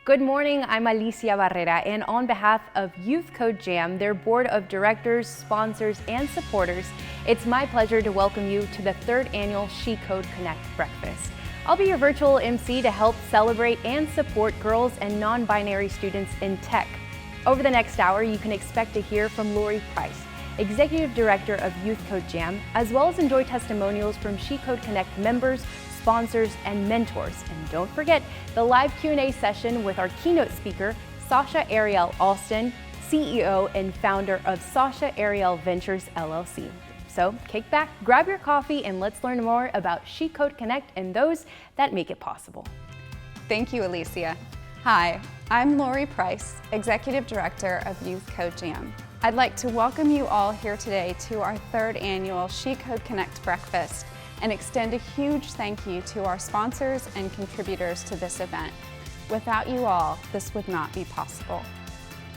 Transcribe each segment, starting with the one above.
Good morning, I'm Alicia Barrera, and on behalf of Youth Code Jam, their board of directors, sponsors, and supporters, it's my pleasure to welcome you to the third annual She Code Connect Breakfast. I'll be your virtual MC to help celebrate and support girls and non-binary students in tech. Over the next hour, you can expect to hear from Lori Price, Executive Director of Youth Code Jam, as well as enjoy testimonials from She Code Connect members, sponsors, and mentors. And don't forget the live Q&A session with our keynote speaker, Sasha Ariel Alston, CEO and founder of Sasha Ariel Ventures LLC. So kick back, grab your coffee, and let's learn more about She Code Connect and those that make it possible. Thank you, Alicia. Hi, I'm Lori Price, Executive Director of Youth Code Jam. I'd like to welcome you all here today to our third annual She Code Connect Breakfast and extend a huge thank you to our sponsors and contributors to this event. Without you all, this would not be possible.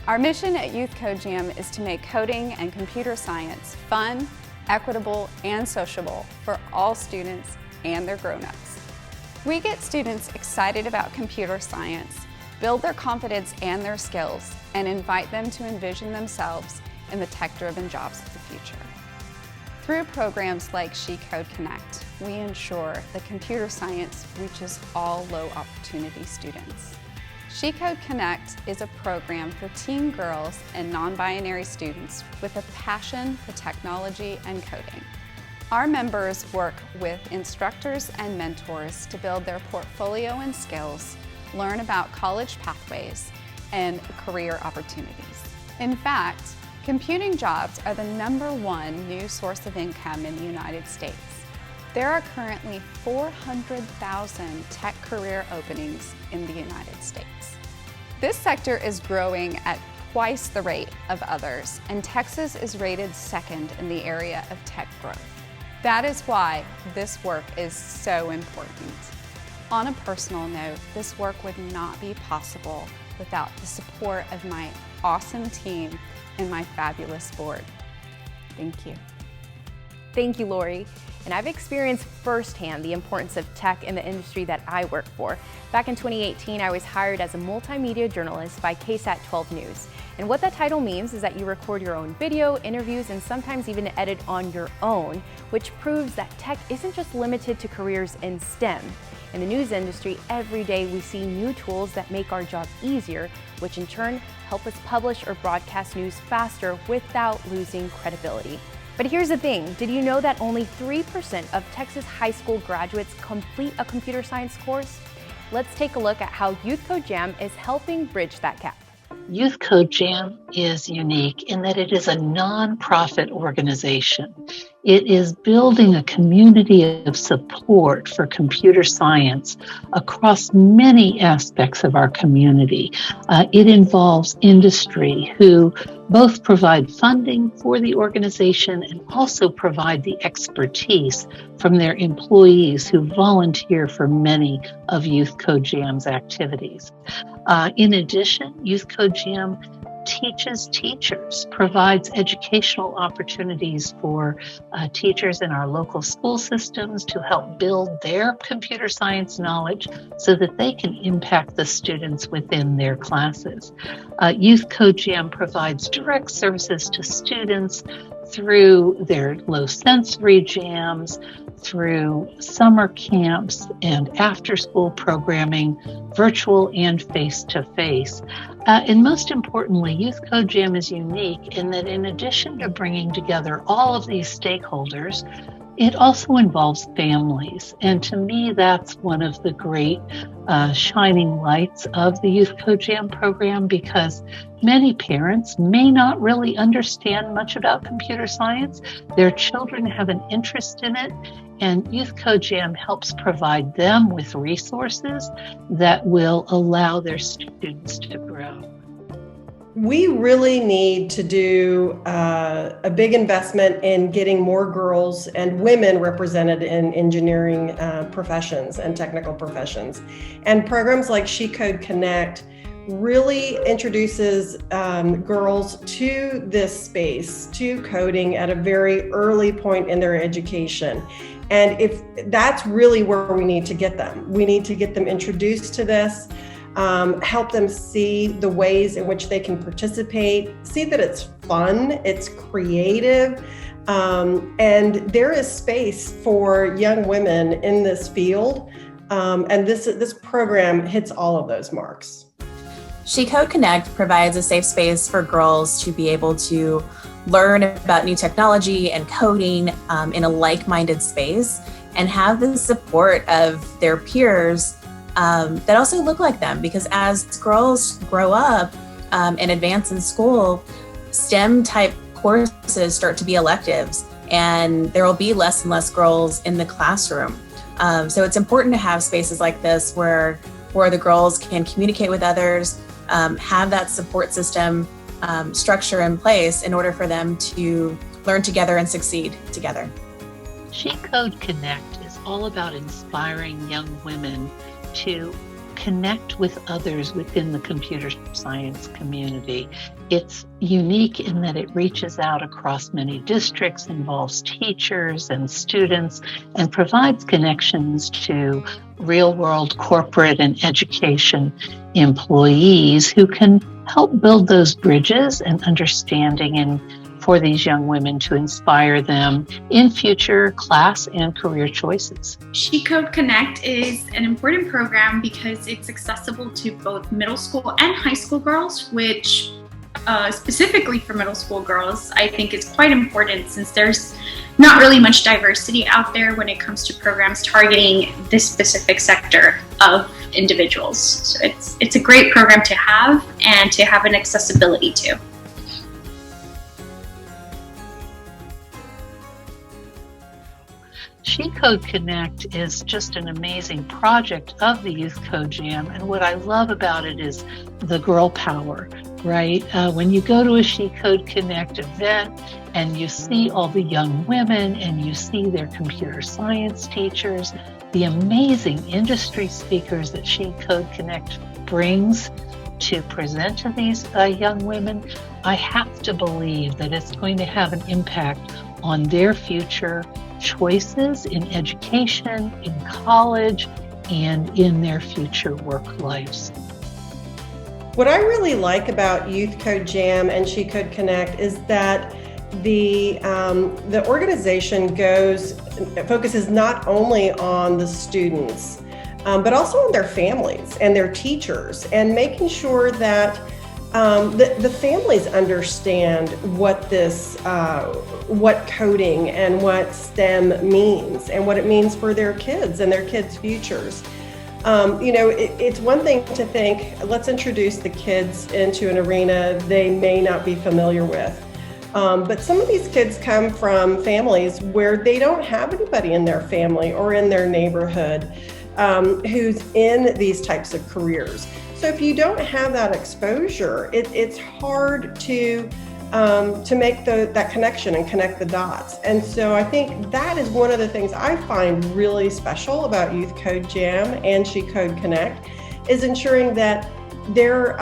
Our mission at Youth Code Jam is to make coding and computer science fun, equitable, and sociable for all students and their grown-ups. We get students excited about computer science, build their confidence and their skills, and invite them to envision themselves in the tech-driven jobs of the future. Through programs like She Code Connect, we ensure that computer science reaches all low-opportunity students. She Code Connect is a program for teen girls and non-binary students with a passion for technology and coding. Our members work with instructors and mentors to build their portfolio and skills, learn about college pathways, and career opportunities. In fact, computing jobs are the #1 new source of income in the United States. There are currently 400,000 tech career openings in the United States. This sector is growing at twice the rate of others, and Texas is rated second in the area of tech growth. That is why this work is so important. On a personal note, this work would not be possible without the support of my awesome team and my fabulous board. Thank you. Thank you, Lori. And I've experienced firsthand the importance of tech in the industry that I work for. Back in 2018, I was hired as a multimedia journalist by KSAT 12 News. And what that title means is that you record your own video, interviews, and sometimes even edit on your own, which proves that tech isn't just limited to careers in STEM. In the news industry, every day we see new tools that make our job easier, which in turn help us publish or broadcast news faster without losing credibility. But here's the thing, did you know that only 3% of Texas high school graduates complete a computer science course? Let's take a look at how Youth Code Jam is helping bridge that gap. Youth Code Jam is unique in that it is a nonprofit organization. It is building a community of support for computer science across many aspects of our community. It involves industry who both provide funding for the organization and also provide the expertise from their employees who volunteer for many of Youth Code Jam's activities. In addition, Youth Code Jam teaches teachers, provides educational opportunities for teachers in our local school systems to help build their computer science knowledge so that they can impact the students within their classes. Youth Code Jam provides direct services to students through their low sensory jams, through summer camps and after-school programming, virtual and face-to-face. And most importantly, Youth Code Jam is unique in that in addition to bringing together all of these stakeholders, it also involves families. And to me, that's one of the great shining lights of the Youth Code Jam program, because many parents may not really understand much about computer science. Their children have an interest in it, and Youth Code Jam helps provide them with resources that will allow their students to grow. We really need to do a big investment in getting more girls and women represented in engineering professions and technical professions. And programs like She Code Connect really introduces girls to this space, to coding at a very early point in their education. And if that's really where we need to get them. We need to get them introduced to this. help them see the ways in which they can participate, see that it's fun, it's creative, and there is space for young women in this field. And this program hits all of those marks. She Code Connect provides a safe space for girls to be able to learn about new technology and coding in a like-minded space and have the support of their peers that also look like them. Because as girls grow up and advance in school, STEM type courses start to be electives, and there will be less and less girls in the classroom. So it's important to have spaces like this where the girls can communicate with others, have that support system structure in place in order for them to learn together and succeed together. She Code Connect is all about inspiring young women to connect with others within the computer science community. It's unique in that it reaches out across many districts, involves teachers and students, and provides connections to real-world corporate and education employees who can help build those bridges and understanding and for these young women to inspire them in future class and career choices. She Code Connect is an important program because it's accessible to both middle school and high school girls, which specifically for middle school girls, I think is quite important since there's not really much diversity out there when it comes to programs targeting this specific sector of individuals. So it's a great program to have and to have an accessibility to. She Code Connect is just an amazing project of the Youth Code Jam, and what I love about it is the girl power, right? When you go to a She Code Connect event and you see all the young women and you see their computer science teachers, the amazing industry speakers that She Code Connect brings to present to these young women, I have to believe that it's going to have an impact on their future choices in education, in college, and in their future work lives. What I really like about Youth Code Jam and She Code Connect is that the organization focuses not only on the students, but also on their families and their teachers, and making sure that the families understand what what coding and what STEM means and what it means for their kids and their kids' futures. It's one thing to think, let's introduce the kids into an arena they may not be familiar with. But some of these kids come from families where they don't have anybody in their family or in their neighborhood who's in these types of careers. So if you don't have that exposure, it's hard to make that connection and connect the dots. And so I think that is one of the things I find really special about Youth Code Jam and She Code Connect, is ensuring that they're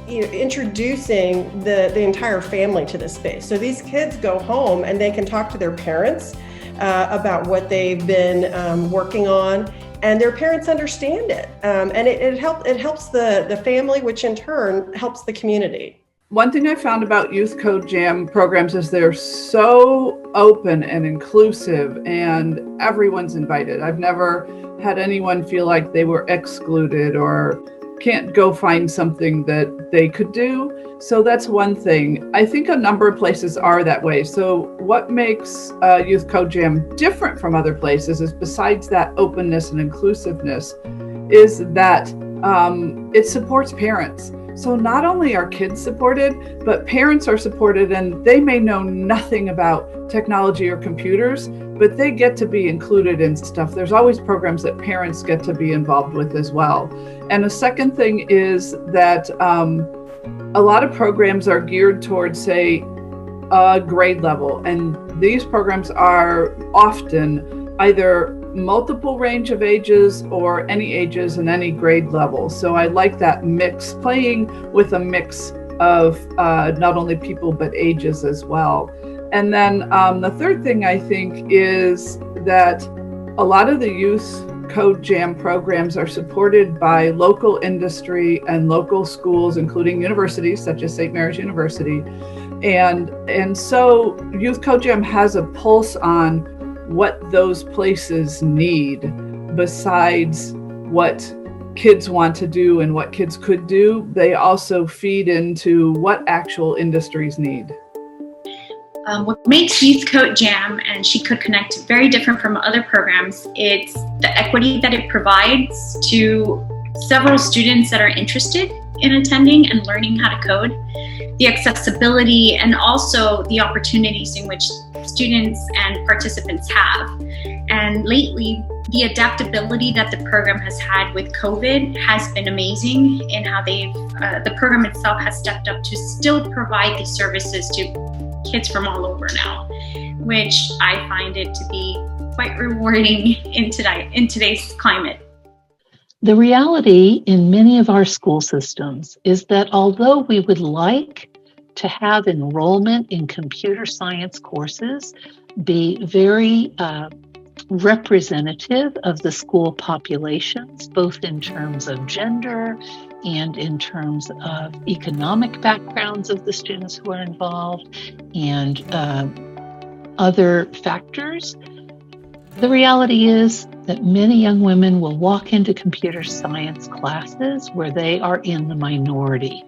introducing the entire family to this space. So these kids go home and they can talk to their parents about what they've been working on, and their parents understand it. And it helps the family, which in turn helps the community. One thing I found about Youth Code Jam programs is they're so open and inclusive, and everyone's invited. I've never had anyone feel like they were excluded or can't go find something that they could do. So that's one thing. I think a number of places are that way. So what makes Youth Code Jam different from other places is, besides that openness and inclusiveness, is that it supports parents. So not only are kids supported, but parents are supported, and they may know nothing about technology or computers, but they get to be included in stuff. There's always programs that parents get to be involved with as well. And a second thing is that a lot of programs are geared towards, say, a grade level. And these programs are often either multiple range of ages or any ages and any grade level. So I like that mix, playing with a mix of not only people but ages as well. And then the third thing I think is that a lot of the youth Code Jam programs are supported by local industry and local schools, including universities such as St. Mary's University. And so Youth Code Jam has a pulse on what those places need besides what kids want to do and what kids could do. They also feed into what actual industries need. What makes Youth Code Jam and She Code Connect very different from other programs, it's the equity that it provides to several students that are interested in attending and learning how to code, the accessibility, and also the opportunities in which students and participants have. And lately, the adaptability that the program has had with COVID has been amazing in how the program itself has stepped up to still provide these services to kids from all over now, which I find it to be quite rewarding in today's climate. The reality in many of our school systems is that although we would like to have enrollment in computer science courses be very representative of the school populations, both in terms of gender and in terms of economic backgrounds of the students who are involved and other factors, the reality is that many young women will walk into computer science classes where they are in the minority.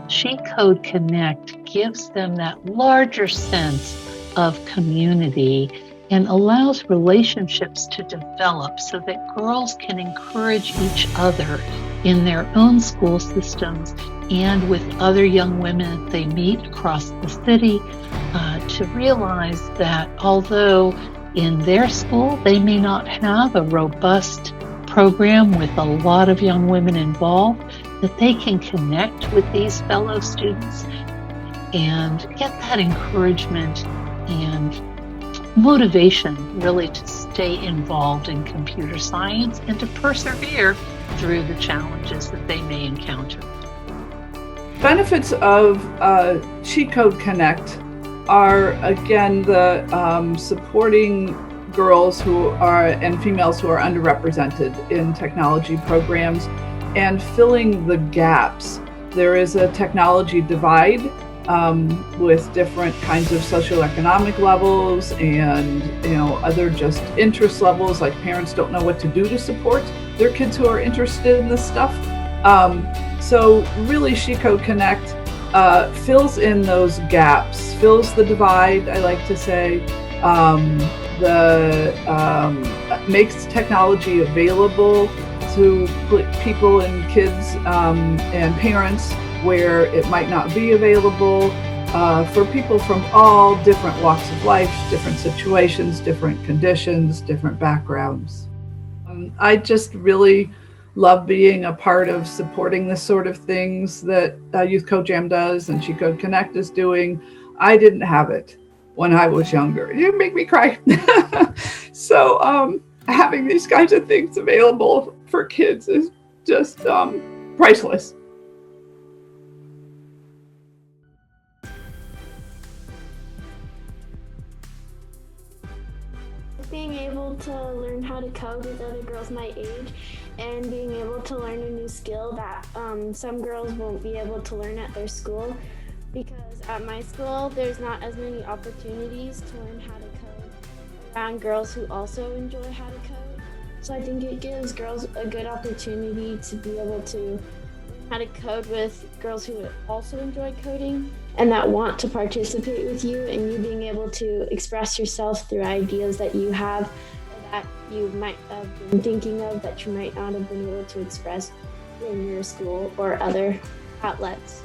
She Code Connect gives them that larger sense of community and allows relationships to develop so that girls can encourage each other in their own school systems and with other young women that they meet across the city to realize that although in their school they may not have a robust program with a lot of young women involved, that they can connect with these fellow students and get that encouragement and motivation really to stay involved in computer science and to persevere through the challenges that they may encounter. Benefits of She Code Connect are, again, the supporting girls who are and females who are underrepresented in technology programs and filling the gaps. There is a technology divide with different kinds of socioeconomic levels and other just interest levels, like parents don't know what to do to support their kids who are interested in this stuff. So really She Code Connect fills in those gaps, fills the divide, I like to say, makes technology available to people and kids and parents where it might not be available, for people from all different walks of life, different situations, different conditions, different backgrounds. I just really love being a part of supporting the sort of things that Youth Code Jam does and She Code Connect is doing. I didn't have it when I was younger. You make me cry. So having these kinds of things available for kids is just priceless. Being able to learn how to code with other girls my age and being able to learn a new skill that some girls won't be able to learn at their school, because at my school there's not as many opportunities to learn how to code around girls who also enjoy how to code. So I think it gives girls a good opportunity to be able to learn how to code with girls who also enjoy coding and that want to participate with you, and you being able to express yourself through ideas that you have or that you might have been thinking of that you might not have been able to express in your school or other outlets.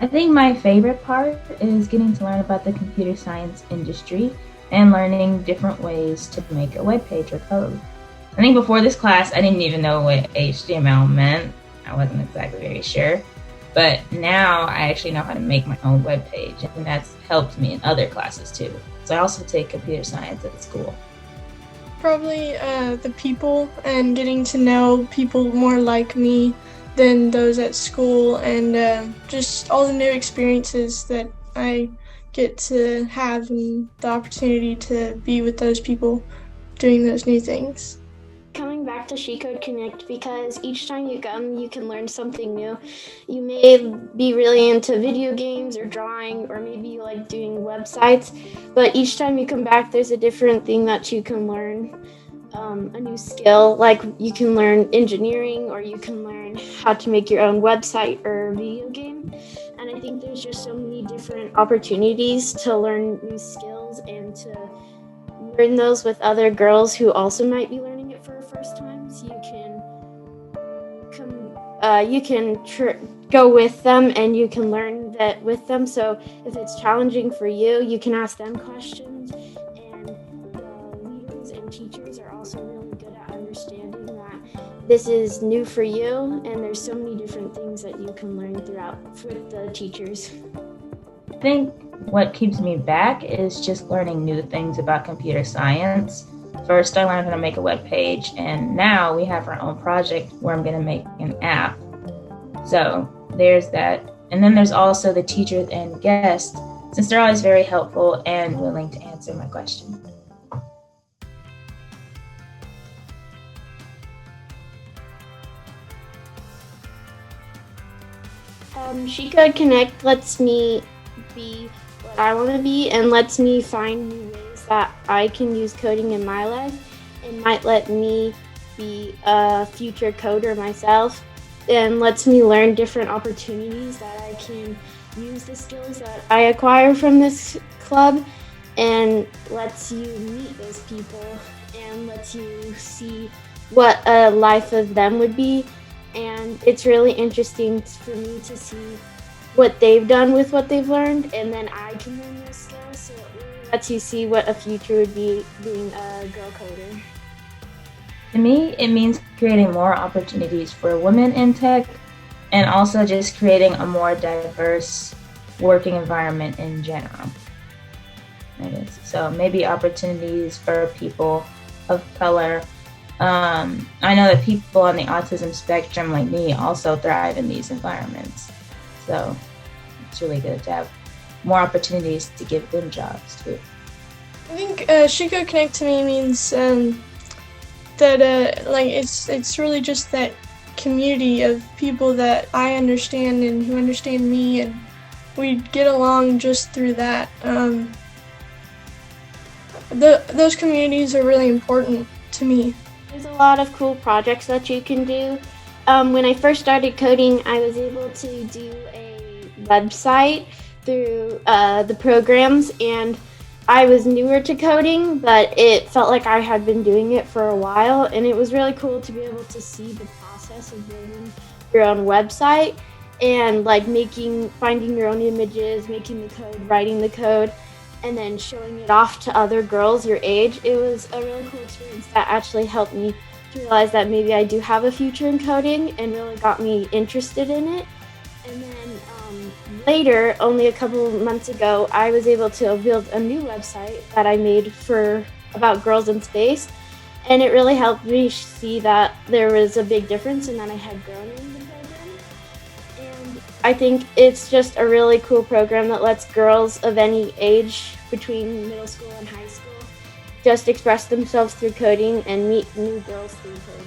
I think my favorite part is getting to learn about the computer science industry and learning different ways to make a web page or code. I think before this class, I didn't even know what HTML meant. I wasn't exactly very sure. But now I actually know how to make my own web page, and that's helped me in other classes too. So I also take computer science at school. Probably the people and getting to know people more like me than those at school, and just all the new experiences that I get to have and the opportunity to be with those people doing those new things. Coming coming back to She Code Connect because each time you come, you can learn something new. You may be really into video games or drawing, or maybe you like doing websites, but each time you come back, there's a different thing that you can learn, a new skill. Like you can learn engineering, or you can learn how to make your own website or video game. And I think there's just so many different opportunities to learn new skills and to learn those with other girls who also might be learning it for the first time. So you can go with them and you can learn that with them. So if it's challenging for you, you can ask them questions. And the leaders and teachers are also really good at understanding that this is new for you, and there's so many different things that you can learn throughout with the teachers. I think what keeps me back is just learning new things about computer science. First, I learned how to make a web page, and now we have our own project where I'm going to make an app. So there's that. And then there's also the teachers and guests, since they're always very helpful and willing to answer my questions. She Code Connect lets me be what I want to be and lets me find new ways that I can use coding in my life. It might let me be a future coder myself, and lets me learn different opportunities that I can use the skills that I acquire from this club, and lets you meet those people and lets you see what a life of them would be. And it's really interesting for me to see what they've done with what they've learned, and then I can learn those skills. So it really lets you see what a future would be being a girl coder. To me, it means creating more opportunities for women in tech, and also just creating a more diverse working environment in general. So maybe opportunities for people of color. I know that people on the autism spectrum like me also thrive in these environments. So it's really good to have more opportunities to give them jobs too. I think She Code Connect to me means that it's really just that community of people that I understand and who understand me, and we get along just through that. Those communities are really important to me. There's a lot of cool projects that you can do. When I first started coding, I was able to do a website through the programs, and I was newer to coding, but it felt like I had been doing it for a while, and it was really cool to be able to see the process of building your own website and like finding your own images, making the code, writing the code, and then showing it off to other girls your age. It was a really cool experience that actually helped me to realize that maybe I do have a future in coding, and really got me interested in it. And then later, only a couple of months ago, I was able to build a new website that I made about girls in space, and it really helped me see that there was a big difference and that I had grown in the program. And I think it's just a really cool program that lets girls of any age between middle school and high school just express themselves through coding and meet new girls through coding.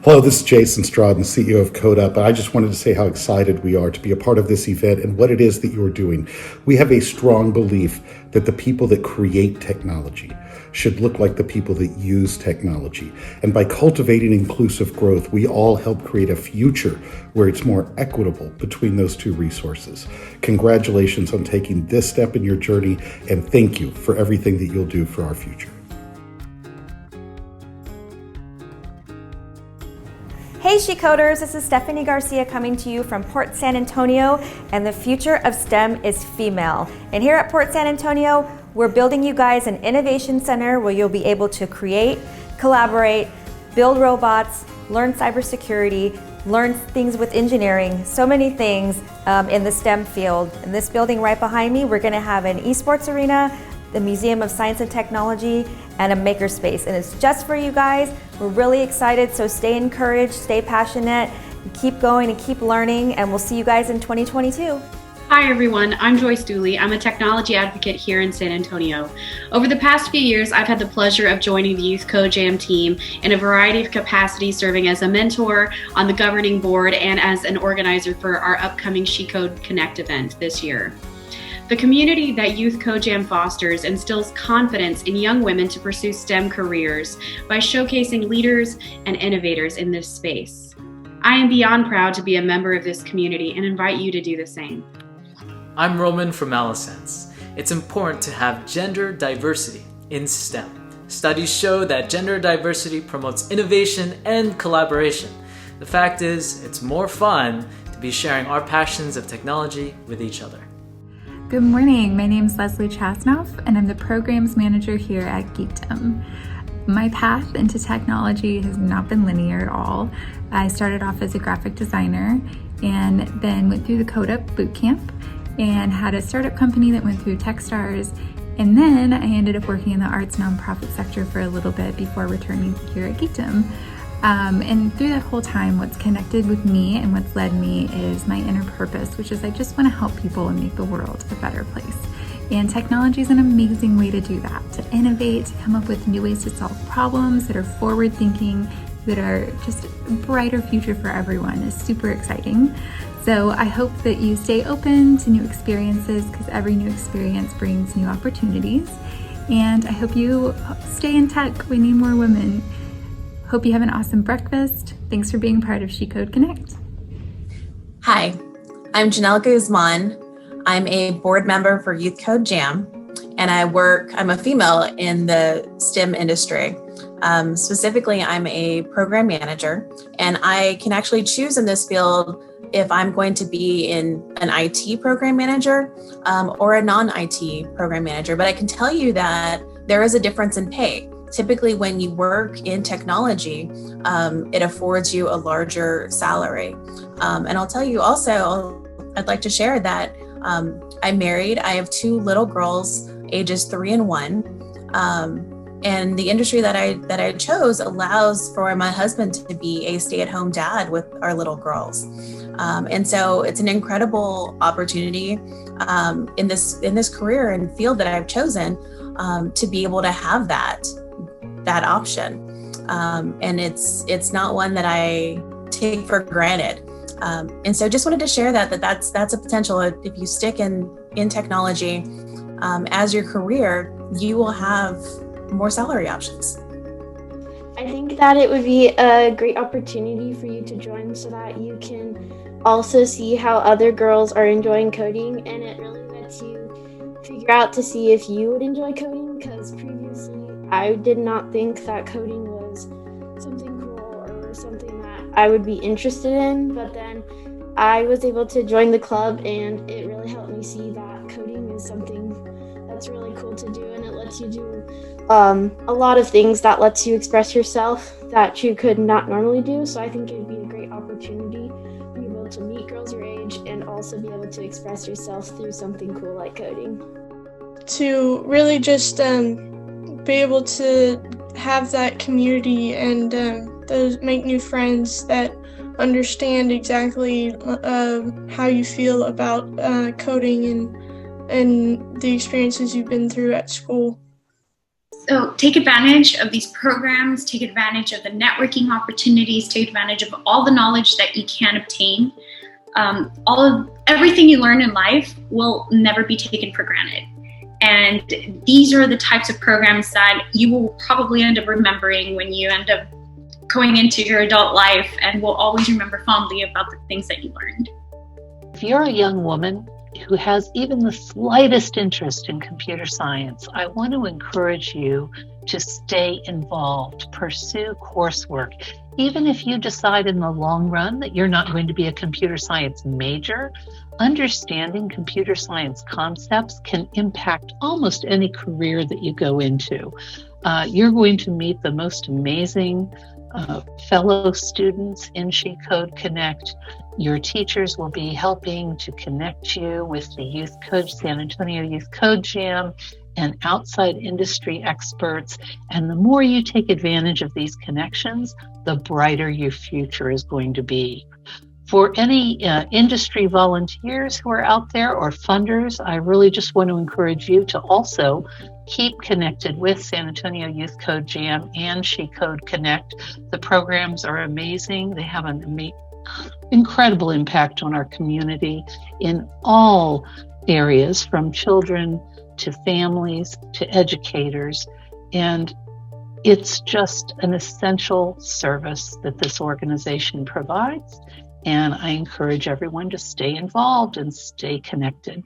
Hello, this is Jason Strawden, the CEO of Code Up, and I just wanted to say how excited we are to be a part of this event and what it is that you're doing. We have a strong belief that the people that create technology should look like the people that use technology. And by cultivating inclusive growth, we all help create a future where it's more equitable between those two resources. Congratulations on taking this step in your journey, and thank you for everything that you'll do for our future. Hey She Coders, this is Stephanie Garcia coming to you from Port San Antonio, and the future of STEM is female. And here at Port San Antonio, we're building you guys an innovation center where you'll be able to create, collaborate, build robots, learn cybersecurity, learn things with engineering, so many things in the STEM field. In this building right behind me, we're gonna have an esports arena, the Museum of Science and Technology, and a makerspace. And it's just for you guys. We're really excited, so stay encouraged, stay passionate, keep going and keep learning, and we'll see you guys in 2022. Hi everyone, I'm Joyce Dooley. I'm a technology advocate here in San Antonio. Over the past few years, I've had the pleasure of joining the Youth Code Jam team in a variety of capacities, serving as a mentor on the governing board and as an organizer for our upcoming She Code Connect event this year. The community that Youth Code Jam fosters instills confidence in young women to pursue STEM careers by showcasing leaders and innovators in this space. I am beyond proud to be a member of this community and invite you to do the same. I'm Roman from Alisense. It's important to have gender diversity in STEM. Studies show that gender diversity promotes innovation and collaboration. The fact is, it's more fun to be sharing our passions of technology with each other. Good morning, my name is Leslie Chasnoff and I'm the Programs Manager here at Geekdom. My path into technology has not been linear at all. I started off as a graphic designer and then went through the Code Up bootcamp and had a startup company that went through Techstars, and then I ended up working in the arts nonprofit sector for a little bit before returning here at Geekdom. And through that whole time, what's connected with me and what's led me is my inner purpose, which is I just want to help people and make the world a better place. And technology is an amazing way to do that, to innovate, to come up with new ways to solve problems that are forward thinking, that are just a brighter future for everyone is super exciting. So I hope that you stay open to new experiences because every new experience brings new opportunities. And I hope you stay in tech. We need more women. Hope you have an awesome breakfast. Thanks for being part of She Code Connect. Hi, I'm Janelle Guzman. I'm a board member for Youth Code Jam, and I'm a female in the STEM industry. Specifically, I'm a program manager, and I can actually choose in this field if I'm going to be in an IT program manager or a non-IT program manager. But I can tell you that there is a difference in pay. Typically, when you work in technology, it affords you a larger salary. And I'll tell you also, I'd like to share that I'm married. I have 2 little girls, ages 3 and 1. And the industry that I chose allows for my husband to be a stay-at-home dad with our little girls. And so it's an incredible opportunity in this career and field that I've chosen to be able to have that option. And it's not one that I take for granted. And so just wanted to share that's a potential. If you stick in technology as your career, you will have more salary options. I think that it would be a great opportunity for you to join so that you can also see how other girls are enjoying coding, and it really lets you figure out to see if you would enjoy coding, because previously I did not think that coding was something cool or something that I would be interested in, but then I was able to join the club and it really helped me see that coding is something that's really cool to do, and it lets you do a lot of things that lets you express yourself that you could not normally do. So I think it would be a great opportunity to be able to meet girls your age and also be able to express yourself through something cool like coding. To really just be able to have that community and make new friends that understand exactly how you feel about coding and the experiences you've been through at school. So take advantage of these programs, take advantage of the networking opportunities, take advantage of all the knowledge that you can obtain. Everything you learn in life will never be taken for granted. And these are the types of programs that you will probably end up remembering when you end up going into your adult life, and will always remember fondly about the things that you learned. If you're a young woman who has even the slightest interest in computer science, I want to encourage you to stay involved, pursue coursework. Even if you decide in the long run that you're not going to be a computer science major, understanding computer science concepts can impact almost any career that you go into. You're going to meet the most amazing fellow students in She Code Connect. Your teachers will be helping to connect you with the Youth Code, San Antonio Youth Code Jam, and outside industry experts. And the more you take advantage of these connections, the brighter your future is going to be. For any industry volunteers who are out there or funders, I really just want to encourage you to also keep connected with San Antonio Youth Code Jam and She Code Connect. The programs are amazing. They have an incredible impact on our community in all areas, from children to families to educators. And it's just an essential service that this organization provides. And I encourage everyone to stay involved and stay connected.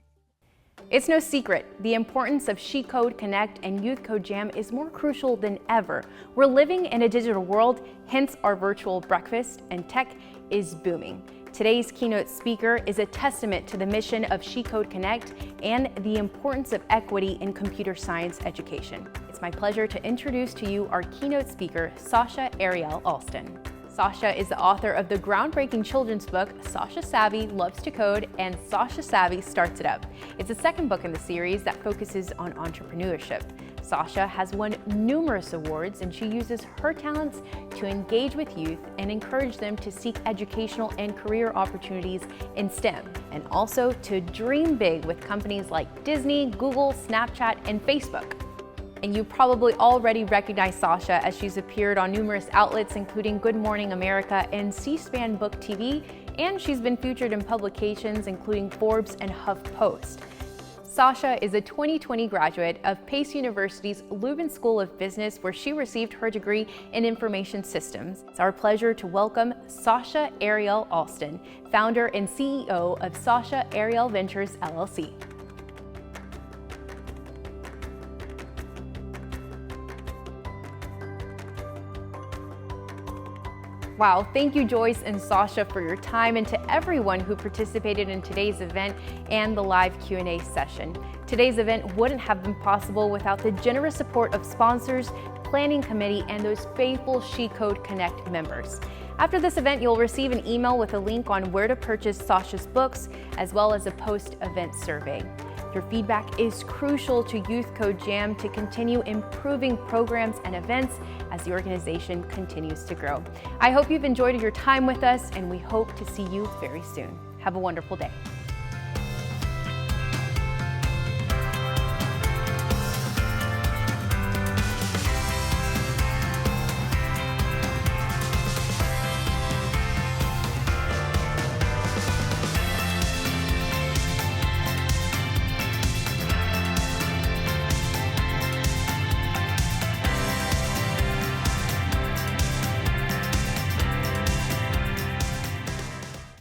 It's no secret, the importance of She Code Connect and Youth Code Jam is more crucial than ever. We're living in a digital world, hence our virtual breakfast, and tech is booming. Today's keynote speaker is a testament to the mission of She Code Connect and the importance of equity in computer science education. It's my pleasure to introduce to you our keynote speaker, Sasha Ariel Alston. Sasha is the author of the groundbreaking children's book, Sasha Savvy Loves to Code and Sasha Savvy Starts It Up. It's the second book in the series that focuses on entrepreneurship. Sasha has won numerous awards, and she uses her talents to engage with youth and encourage them to seek educational and career opportunities in STEM, and also to dream big with companies like Disney, Google, Snapchat, and Facebook. And you probably already recognize Sasha as she's appeared on numerous outlets including Good Morning America and C-SPAN Book TV, and she's been featured in publications including Forbes and HuffPost. Sasha is a 2020 graduate of Pace University's Lubin School of Business, where she received her degree in Information Systems. It's our pleasure to welcome Sasha Ariel Alston, founder and CEO of Sasha Ariel Ventures, LLC. Wow, thank you Joyce and Sasha for your time, and to everyone who participated in today's event and the live Q&A session. Today's event wouldn't have been possible without the generous support of sponsors, planning committee, and those faithful She Code Connect members. After this event, you'll receive an email with a link on where to purchase Sasha's books, as well as a post-event survey. Your feedback is crucial to Youth Code Jam to continue improving programs and events as the organization continues to grow. I hope you've enjoyed your time with us, and we hope to see you very soon. Have a wonderful day.